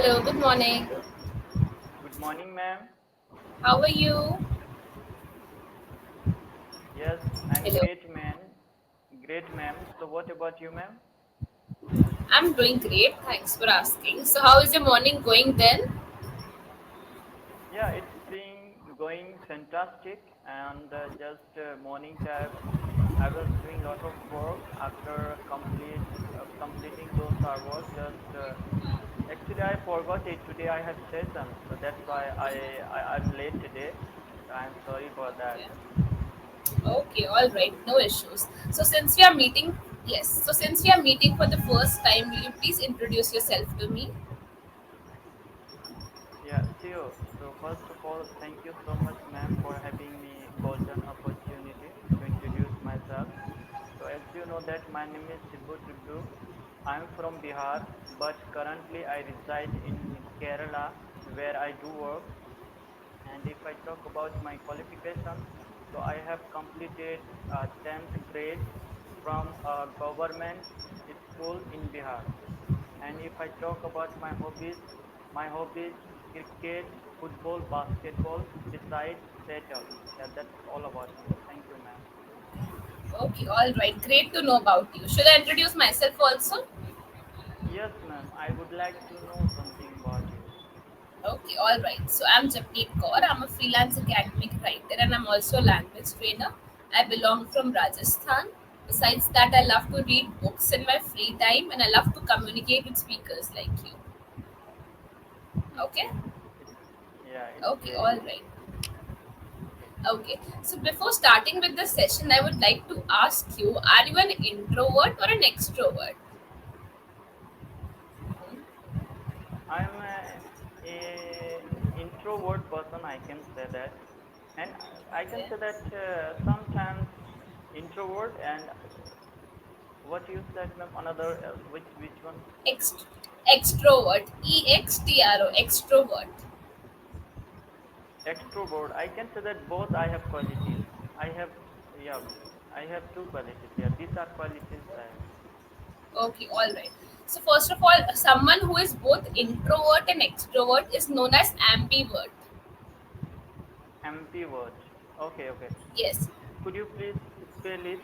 Hello, good morning. Good morning, ma'am. How are you? Yes, I'm Hello. great, man. Great, ma'am. So, what about you, ma'am? I'm doing great. Thanks for asking. So, how is your morning going then? Yeah, it's been going fantastic. And just morning time, I was doing lot of work. After completing those work, just actually I forgot it. Today I have session, so that's why I'm late today. So I'm sorry for that. Okay. Okay, all right, no issues. So, since we are meeting, yes. So, since we are meeting for the first time, will you please introduce yourself to me? Yeah, sure. So first of all, thank you so much, ma'am, for having me golden opportunity to introduce myself. So as you know that my name is Shibu Tuddu. I'm from Bihar, but currently I reside in Kerala where I do work. And if I talk about my qualification, so I have completed 10th grade from a government school in Bihar. And if I talk about my hobbies, cricket, football, basketball, besides settle. Yeah, that's all about me. Thank you, ma'am. Okay, all right. Great to know about you. Should I introduce myself also? Yes, ma'am. I would like to know something about you. Okay, all right. So I'm Japneet Kaur. I'm a freelance academic writer and I'm also a language trainer. I belong from Rajasthan. Besides that, I love to read books in my free time and I love to communicate with speakers like you. Okay? Okay. It's it's Okay, very all good. right. Okay. Okay. So before starting with the session, I would like to ask you, are you an introvert or an extrovert? I'm a introvert person. I can say that, and I can Okay. say that sometimes introvert and what you said, ma'am. Another which one? Ext- Extrovert. EXTRO. Extrovert. Extrovert. I can say that both I have qualities. I have yeah, I have two qualities. Yeah, these are qualities I have. Okay, all right. So first of all, someone who is both introvert and extrovert is known as ambivert. Ambivert. Okay, okay. Yes, Could you please spell it?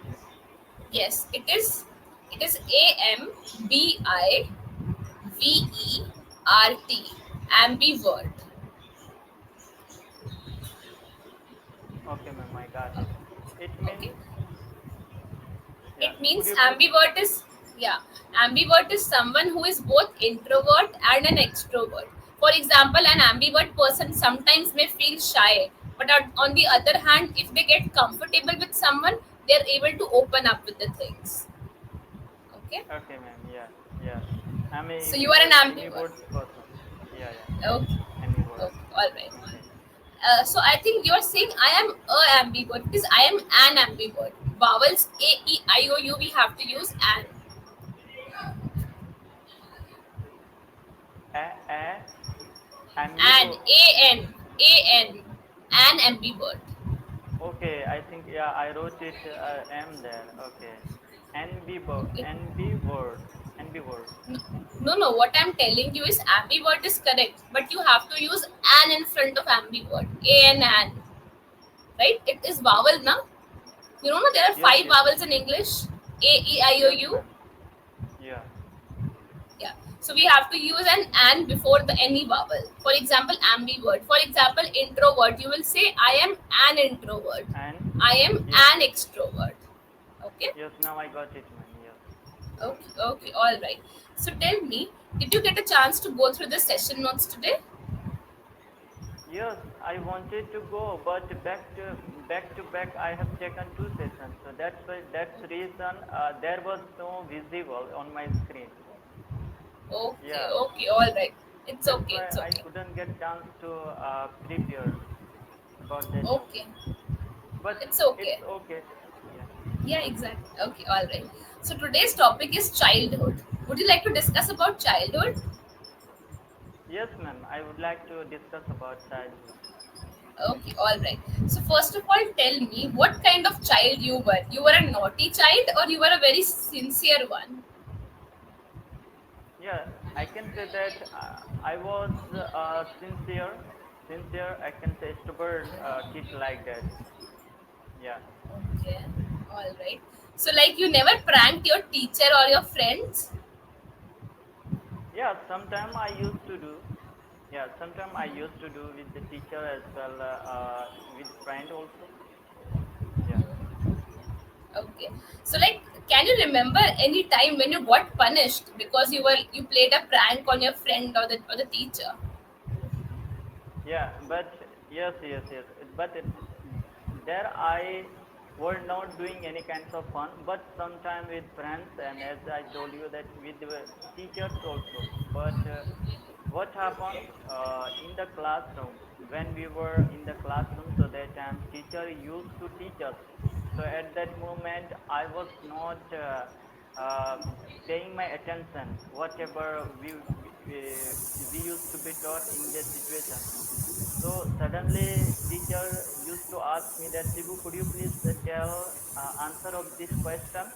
yes, it is AMBIVERT. Ambivert. Okay, ma'am. I got it. It means Okay. yeah. It Could means you please? ambivert is someone who is both introvert and an extrovert. For example, an ambivert person sometimes may feel shy, but on the other hand, if they get comfortable with someone, they are able to open up with the things. Okay, Okay, ma'am. Yeah, yeah. I'm a so you are an ambivert. ambivert person. Yeah, yeah. Okay, Ambivert. okay, all right. Okay. So I think you are saying I am a ambivert because I am an ambivert. Vowels A, E, I, O, U we have to use an. A And ambivert. an ambivert. Okay, I think yeah, I wrote it M there. Okay. Ambivert. Ambivert. No, no, what I'm telling you is ambivert is correct, but you have to use an in front of ambivert. An, right? It is vowel now. You know, there are Yes, five yes, yes. vowels in English: A, E, I, O, Yes, U. ma'am. Yeah. Yeah. So we have to use an and before the any vowel. For example, ambivert. For example, introvert. You will say, I am an introvert. And I am yes, an yes. extrovert. Okay? Yes, now I got it, ma'am. Yes. Okay, okay, all right. So tell me, did you get a chance to go through the session notes today? Yes, I wanted to go, but back to back, I have taken two sessions. So that's the reason there was no visible on my screen. Okay, Yeah, okay, all right. It's that's okay, why it's I okay. couldn't get chance to prepare about that Okay, topic. But it's okay. it's okay. Yeah. Yeah, exactly. Okay, all right. So today's topic is childhood. Would you like to discuss about childhood? Yes, ma'am. I would like to discuss about childhood. Okay, all right. So first of all, tell me what kind of child you were. You were a naughty child or you were a very sincere one? Yeah, I can say that I was sincere. I can say stubborn kid like that. Yeah, Okay, all right. So, like, you never pranked your teacher or your friends? yeah. Sometime I used to do. Yeah, sometime I used to do with the teacher as well, with friend also. Yeah. Okay. So, like, can you remember any time when you got punished because you played a prank on your friend or the teacher? Yeah, but yes. But there I were not doing any kinds of fun, but sometime with friends, and as I told you that with the teachers also. But what happened in the classroom when we were in the classroom? So that time teacher used to teach us. So at that moment, I was not paying my attention. Whatever we used to be taught in that situation. So suddenly, teacher used to ask me that, Sibu, could you please tell answer of this question?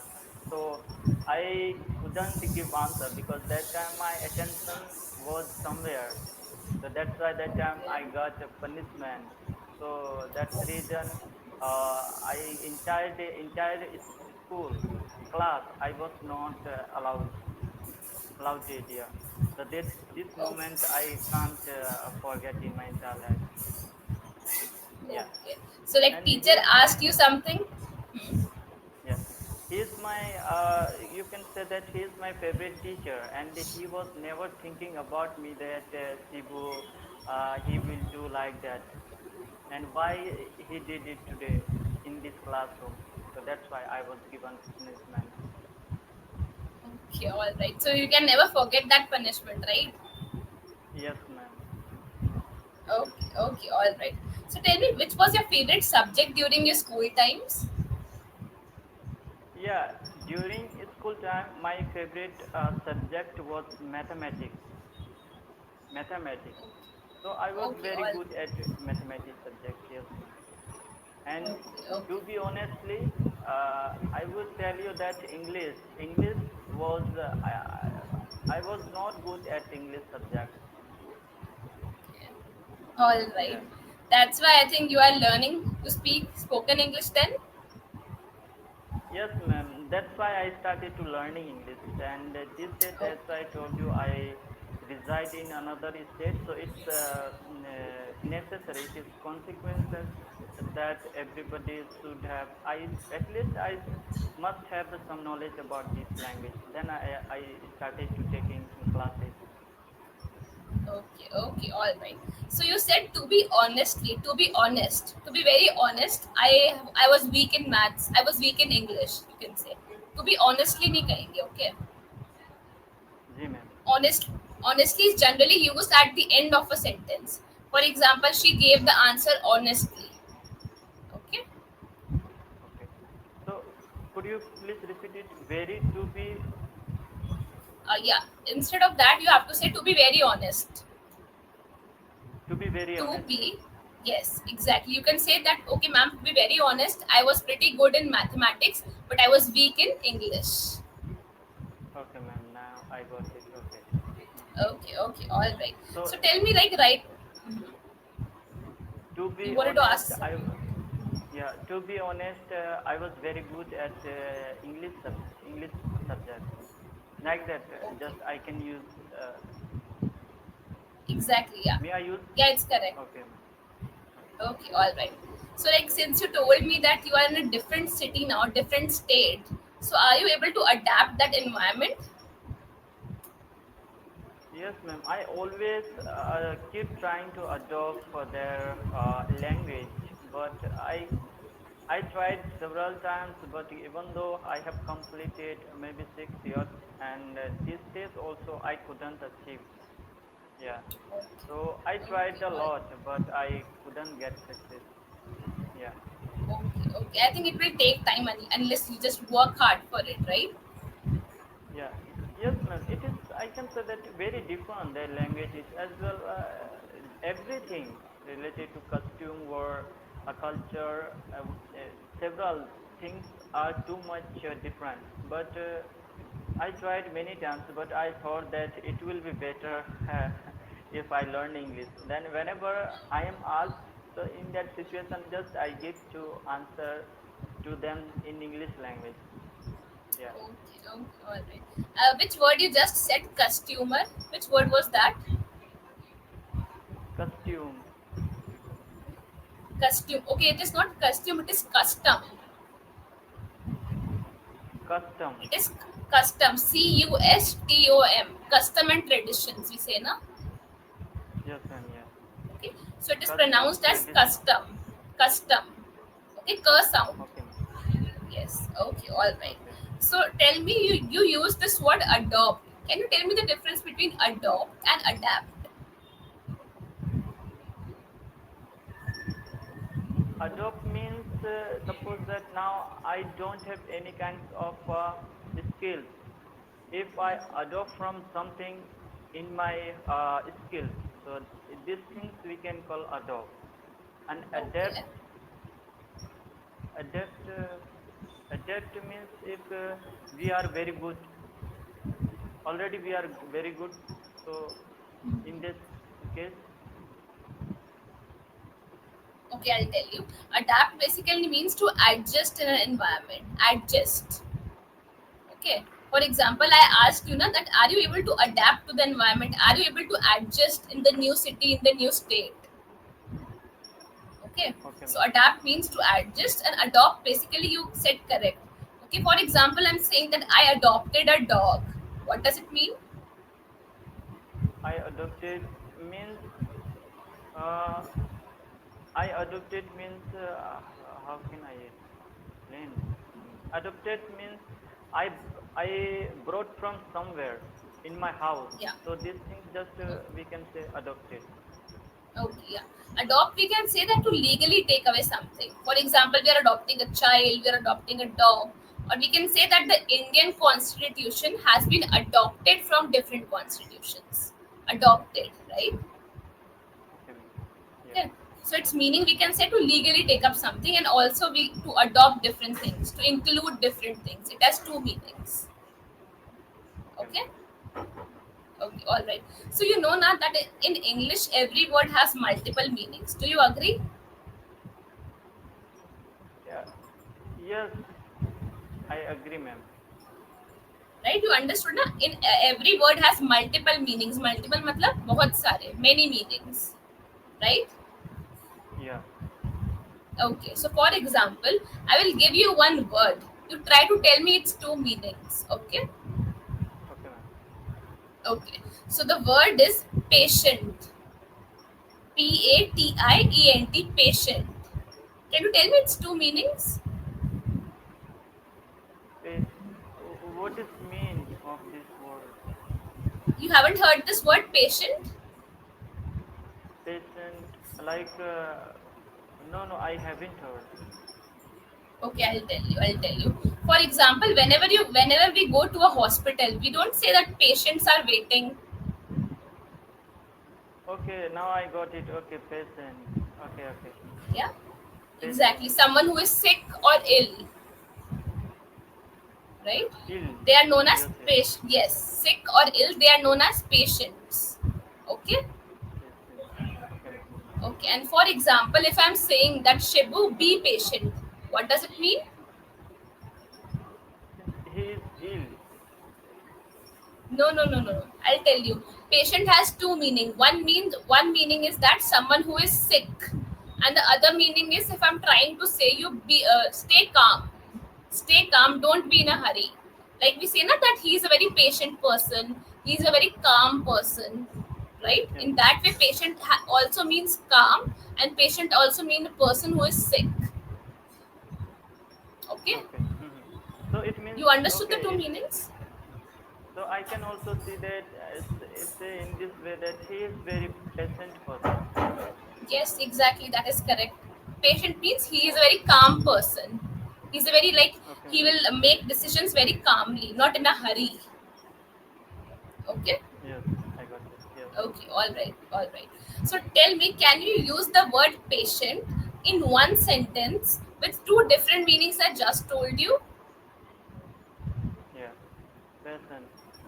So I couldn't give answer because that time my attention was somewhere. So that's why that time Okay. I got a punishment. So that's the reason I entire school class I was not allowed it. Yeah. So this Oh, moment I can't forget in my entire life. Yeah. okay. So, like, And teacher he's my asked you something? yeah. He's my you can say that he is my favorite teacher, and he was never thinking about me that Sibu he will do like that, and why he did it today in this classroom. So that's why I was given punishment. Okay, all right. So, you can never forget that punishment, right? Yes, ma'am. Okay, okay, all right. So, tell me, which was your favorite subject during your school times? Yeah, during school time, my favorite subject was mathematics. Mathematics. So I was Okay, very all. good at mathematics subject. Yes, ma'am. And Okay, okay. to be honestly, I would tell you that English was I was not good at English subject. All right. Yeah. That's why I think you are learning to speak spoken English then. Yes, ma'am. That's why I started to learning English. And this state, Okay. as I told you, I reside in another state, so it's necessary. It is consequences that everybody should have. I at least I must have some knowledge about this language. Then I started to taking classes. Okay, okay, all right. So you said to be very honest, I was weak in maths. I was weak in English. You can say. To be honestly नहीं कहेंगे, okay? जी ma'am. Honest, honestly is generally used at the end of a sentence. For example, she gave the answer honestly. Okay. Okay. So could you please repeat it? Very to be Yeah. Instead of that, you have to say to be very honest. very To honest. be, yes, exactly. You can say that, okay, ma'am, to be very honest, I was pretty good in mathematics, but I was weak in English. Okay, ma'am. Now I got it. Okay. Okay, okay, all right. So So tell me, like, right, to you be wanted to honest, ask I something. yeah. To be honest, I was very good at English subject. Like that, Okay, just I can use. exactly, yeah. May I use? Yeah, it's correct. Okay, ma'am. Okay. Okay, all right. So, like, since you told me that you are in a different city now, different state, so are you able to adapt that environment? Yes, ma'am. I always keep trying to adopt for their language, but I tried several times, but even though I have completed maybe 6 years, and this stage also I couldn't achieve. Yeah. Okay, So I tried okay, a all lot, but I couldn't get success. Yeah. okay, okay. I think it will take time unless you just work hard for it, right? Yeah. Yes, ma'am. It is. I can say that very different. Their language is as well. Everything related to costume or a culture. Several things are too much different. But I tried many times, but I thought that it will be better if I learn English. Then whenever I am asked, so in that situation, just I give to answer to them in English language. Yeah, Okay, okay, all right. Which word you just said? Customer. Which word was that? costume, Costume. Okay, it is not costume. It is custom. custom. It is custom. Custom. Custom and traditions. We say na. Yes, ma'am. Yeah, Okay. So it is custom pronounced as traditional. custom. Custom. Okay. K sound. Okay, ma'am. Yes. Okay. All right. Okay. So tell me, you use this word adopt. Can you tell me the difference between adopt and adapt? Adopt means suppose that now I don't have any kinds of skills. If I adopt from something in my skills, so these things we can call adopt. And Okay. adapt, adapt means if we are very good, already we are very good. So in this case, Okay, I'll tell you. Adapt basically means to adjust in an environment. Adjust. Okay. For example, I asked you na that are you able to adapt to the environment? Are you able to adjust in the new city, in the new state? Okay. okay, So ma'am. adapt means to adjust and adopt basically you said correct. Okay. For example, I'm saying that I adopted a dog. What does it mean? I adopted means uh, I adopted means how can I explain? Adopted means I I brought from somewhere in my house. Yeah. So these things just we can say adopted. Okay, yeah. Adopt, we can say that to legally take away something. For example, we are adopting a child, we are adopting a dog, or we can say that the Indian constitution has been adopted from different constitutions. Adopted, right? Okay, ma'am. Yeah. Okay. So its meaning we can say to legally take up something and also we to adopt different things, to include different things. It has two meanings. Okay, ma'am. Okay? Okay, all right. So you know now that in English every word has multiple meanings. Do you agree? Yeah. Yes, I agree, ma'am. Right, you understood na, in every word has multiple meanings. Multiple matlab bahut sare, many meanings, right? Yeah. Okay, so for example, I will give you one word, you try to tell me its two meanings. Okay. Okay, ma'am. Okay, so the word is patient. Patent, patient. Can you tell me its two meanings? Pace. What is mean of this word? You haven't heard this word patient? Patient. Like no, no, I haven't heard. Okay, I'll tell you. For example, whenever we go to a hospital, we don't say that patients are waiting. Okay, now I got it. Okay, patient. Okay, okay. Yeah, Patient. exactly. Someone who is sick or ill, right? Ill. They are known as Yes, yes. patients. Yes, sick or ill, they are known as patients. Okay, Patient. Okay, ma'am. okay. And for example, if I'm saying that Shibu be patient, what does it mean? Since he is ill. No, no, no, no, no. I'll tell you. Patient has two meaning. One meaning is that someone who is sick, and the other meaning is if I'm trying to say you be stay calm. Stay calm, don't be in a hurry. Like we say not that he is a very patient person, he is a very calm person, right? Yes. In that way patient also means calm, and patient also means a person who is sick. Okay, Okay. So it means you understood the okay. two It meanings? so I can also see that it's in this way that he is very patient person. Yes, exactly, that is correct. Patient means he is a very calm person. He's a very like Okay, he ma'am. will make decisions very calmly, not in a hurry. Okay. Yes, I got it. Yes. Okay, all right, all right. So tell me, can you use the word patient in one sentence with two different meanings I just told you? Yeah. Patient.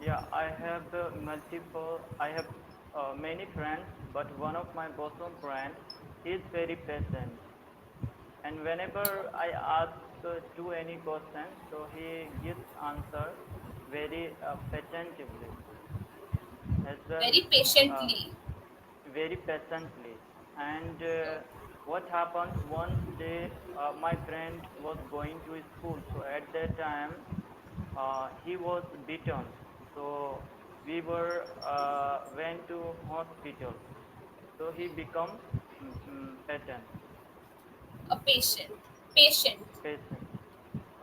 Yeah, I have multiple. I have many friends, but one of my bosom friend is very patient, and whenever I ask to any question, so he gives answer very patiently as well. Very Uh, patiently. very patiently. And what happens one day, my friend was going to school. So at that time, he was beaten. So we were went to hospital. So he become pattern A patient. Patient. patient.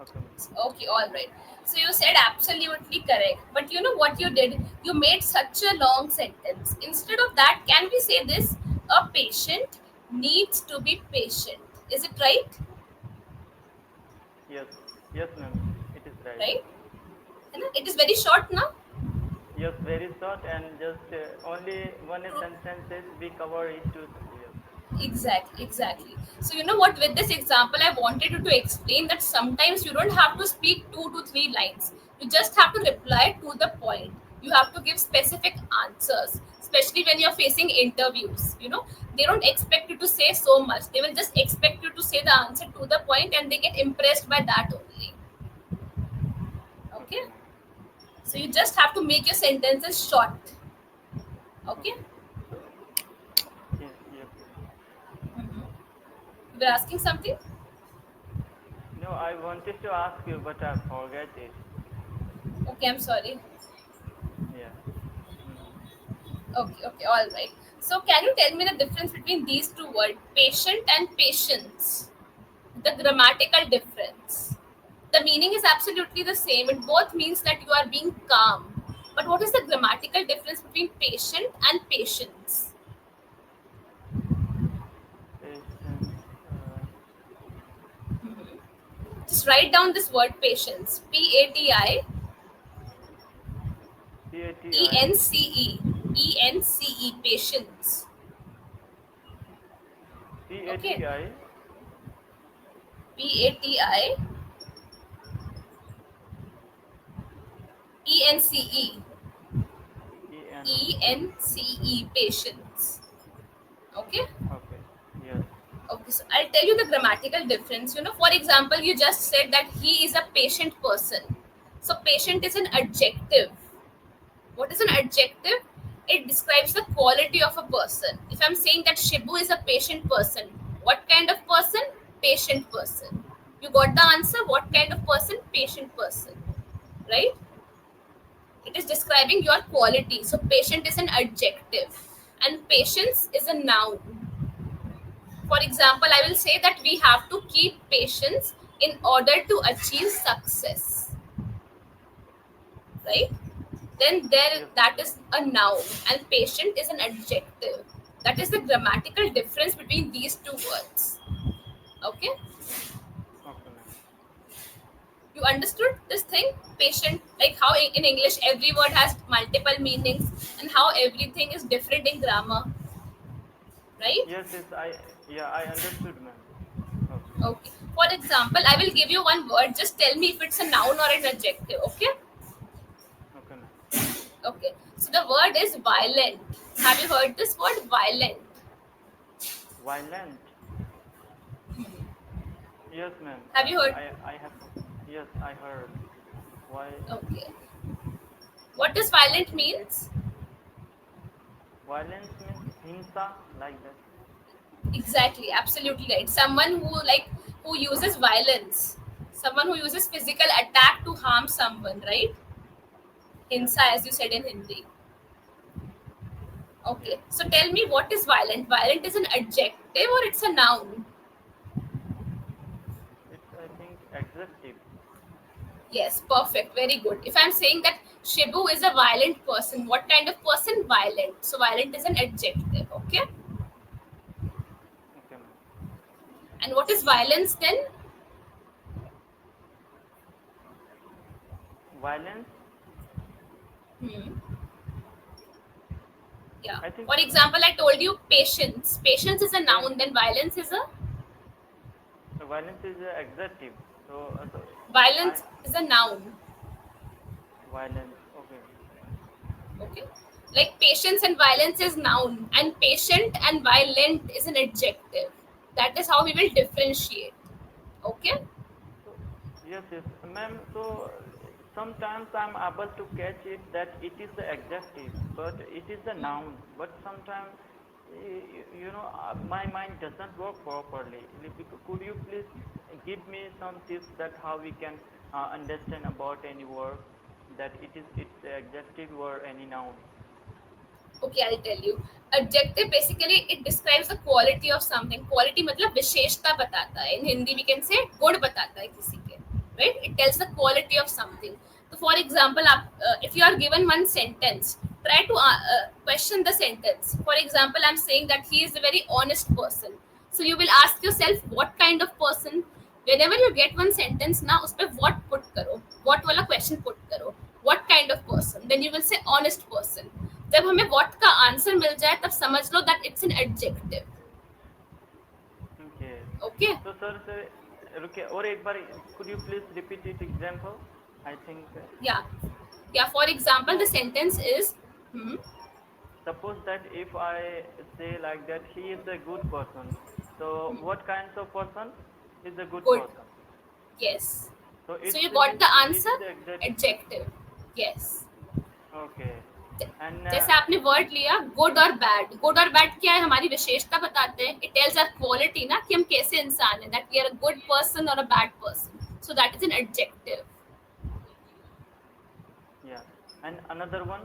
Okay, ma'am. Okay, all right. So you said absolutely correct. But you know what you did? You made such a long sentence. Instead of that, can we say this? A patient needs to be patient. Is it right? Yes, yes, ma'am. It is right. Right? है ना? It is very short now. Yes, very short and just only one True. sentences we cover it to. Yes. Exactly, exactly. So you know what? With this example, I wanted you to explain that sometimes you don't have to speak 2 to 3 lines. You just have to reply to the point. You have to give specific answers, especially when you're facing interviews. You know, they don't expect you to say so much. They will just expect you to say the answer to the point, and they get impressed by that only. Okay. Okay, ma'am. So you just have to make your sentences short. Okay. Okay. So yes, yes, ma'am. You were asking something. No, I wanted to ask you, but I forget it. Okay, I'm sorry. Yeah. Mm-hmm. Okay, okay, all right. So, can you tell me the difference between these two words, patient and patience? The grammatical difference. The meaning is absolutely the same. It both means that you are being calm. But what is the grammatical difference between patient and patience? Patience. Just write down this word patience. P A T I P A T E I N C E. E N C E. Patience. P A Okay. T I P A T I E N C E. E N E C N E. C E. Patience. Okay. Okay. Yes. Okay, so I'll tell you the grammatical difference. You know, for example, you just said that he is a patient person. So, patient is an adjective. What is an adjective? It describes the quality of a person. If I'm saying that Shibu is a patient person, what kind of person? Patient person. You got the answer? What kind of person? Patient person. Right? It is describing your quality. So, patient is an adjective, and patience is a noun. For example, I will say that we have to keep patience in order to achieve success, right? Then there Yes, that ma'am. is a noun, and patient is an adjective. That is the grammatical difference between these two words. Okay, Okay, ma'am. you understood this thing? Patient, like how in English every word has multiple meanings, and how everything is different in grammar, right? Yes, yes. I understood, ma'am. Okay. Okay. For example, I will give you one word. Just tell me if it's a noun or an adjective. Okay. Okay, ma'am. Okay, so the word is violent. Have you heard this word violent? Violent. Yes, ma'am. Have you heard? I have. Yes, I heard. Why? Okay. What does violent means? Violence means hinsa, like that. Exactly, absolutely right. Someone who who uses violence. Someone who uses physical attack to harm someone, right? Yes, Hinsa, ma'am. as you said in Hindi. Yes. Okay, so tell me what is violent? Violent is an adjective or it's a noun? It's, I think, adjective. Yes, perfect. Very good. If I'm saying that Shibu is a violent person, what kind of person? Violent. So violent is an adjective. Okay. Okay, ma'am. And what is violence then? Violence. Hmm. Yeah. I think For example, I told you patience. Patience is a noun. Then patience. violence is a Violence is a adjective. So, I violence is a noun. violence. Okay. Okay, like patience and violence is noun, and patient and violent is an adjective. That is how we will differentiate. Okay. So yes, yes, ma'am. So sometimes I'm able to catch it that it is the adjective, but it is the noun. But sometimes my mind doesn't work properly. Could you please give me some tips that how we can understand about any word that it's the adjective or any noun? Okay, I'll tell you. Adjective basically it describes the quality of something. Quality मतलब विशेषता बताता है. In Hindi we can say गुण बताता है किसी के. Right? It tells the quality of something. So for example, if you are given one sentence, try to question the sentence. For example, I'm saying that he is a very honest person. So you will ask yourself what kind of person. Whenever you get one sentence ना उस पे what put करो. What वाला question put करो. What kind of person? Then you will say honest person. जब हमें what का answer मिल जाए तब समझ लो that it's an adjective. Okay. Okay. So sir, okay. और एक बार could you please repeat it example? I think Yeah. Yeah, for example the so. sentence is hmm, Suppose that if I say like that he is a good person, so what kinds of person is a good good. person? Yes. So So it's you got means the it answer. is the exact. Adjective. Yes. Okay. And जैसे आपने word लिया good और bad. Good और bad क्या है? हमारी विशेषता बताते हैं. इट टेल्स आवर क्वालिटी ना कि हम कैसे इंसान हैं. That we are a good person और a bad person. So that is an adjective. yeah, and another one.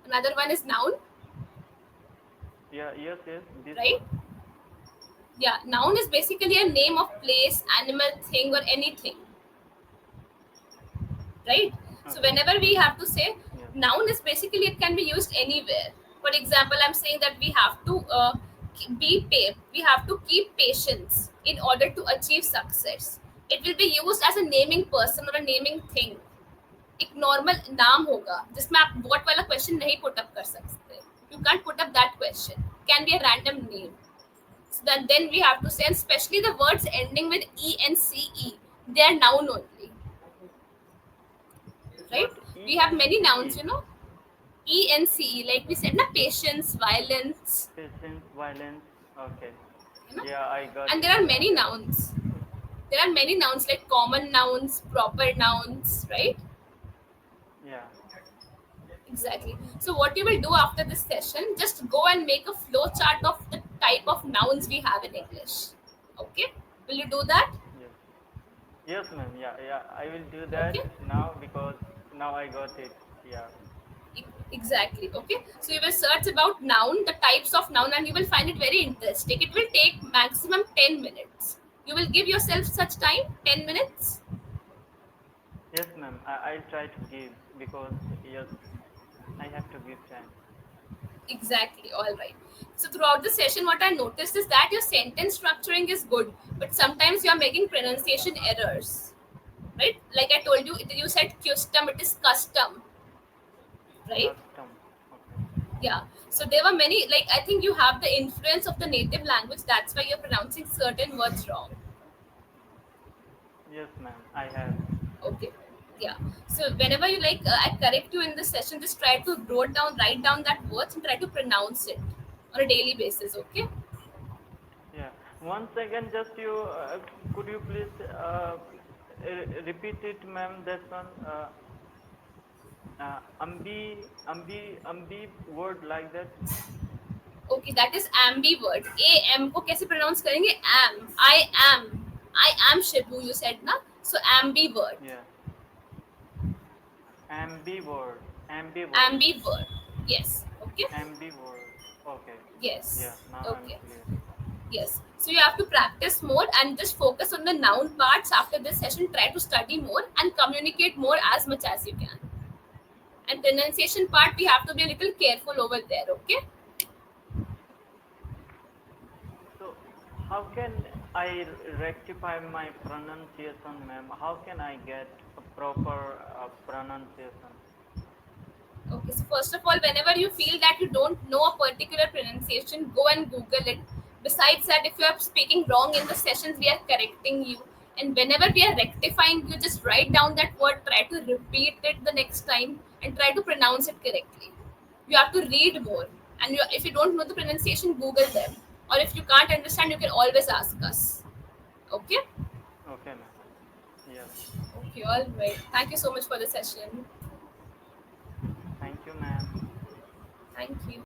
Another one is noun, Yeah, yes, yes, this right? one. Yeah, noun is basically a name of place, animal, thing, or anything, right? So Okay. whenever we have to say Yes. noun is basically it can be used anywhere. For example, I'm saying that we have to we have to keep patience in order to achieve success. It will be used as a naming person or a naming thing. एक normal नाम होगा जिसमें आप what वाला question नहीं put up कर सकते. You can't put up that question. Can be a random name. So then we have to say, and especially the words ending with E and CE, they are noun only, right? What We have many nouns, ENCE? E and CE, like we said, na patience, violence, Patience, violence. Okay. you know, Yeah, I got and it. there are I many got it. nouns. There are many nouns like common nouns, proper nouns, right? Yeah. Exactly. So what you will do after this session, just go and make a flow chart of the type of nouns we have in English. Okay? Will you do that? Yes. Yes, ma'am. Yeah, yeah. I will do Okay? that now because now I got it. Yeah. Exactly. Okay. So you will search about noun, the types of noun, and you will find it very interesting. It will take maximum 10 minutes. You will give yourself such time, 10 minutes. Yes, ma'am. I'll try to give because yes, I have to give time. Exactly. All right. So throughout the session, what I noticed is that your sentence structuring is good, but sometimes you are making pronunciation errors. Right? Like I told you, you said custom, it is custom, right? Custom. Okay. Yeah. So there were many, like I think you have the influence of the native language, that's why you're pronouncing certain words wrong. Yes, ma'am. I have. Okay. Yeah. So whenever you like, I correct you in this session, just try to write down that words and try to pronounce it on a daily basis. Okay. Yeah. Once again, just you could you please repeat it, ma'am? That one. Ambi word like that. Okay. That is ambivert. A M को कैसे pronounce करेंगे? Am. am. I am Shibu. You said na. So ambivert. Yeah. Ambivert. Ambivert. Ambivert. Yes. Okay. Ambivert. Okay. Yeah. Yes. Now I'm Okay. clear. Yes. So you have to practice more and just focus on the noun parts after this session. Try to study more and communicate more as much as you can. And pronunciation part, we have to be a little careful over there. Okay. So, how can I rectify my pronunciation, ma'am? How can I get a proper pronunciation? Okay. So first of all, whenever you feel that you don't know a particular pronunciation, go and Google it. Besides that, if you are speaking wrong in the sessions, we are correcting you. And whenever we are rectifying, you just write down that word, try to repeat it the next time. and try to pronounce it correctly. You have to read more, and if you don't know the pronunciation, Google them. Or if you can't understand, you can always ask us. Okay? Okay, ma'am. Yes. Okay, all right. Thank you so much for the session. Thank you, ma'am. Thank you.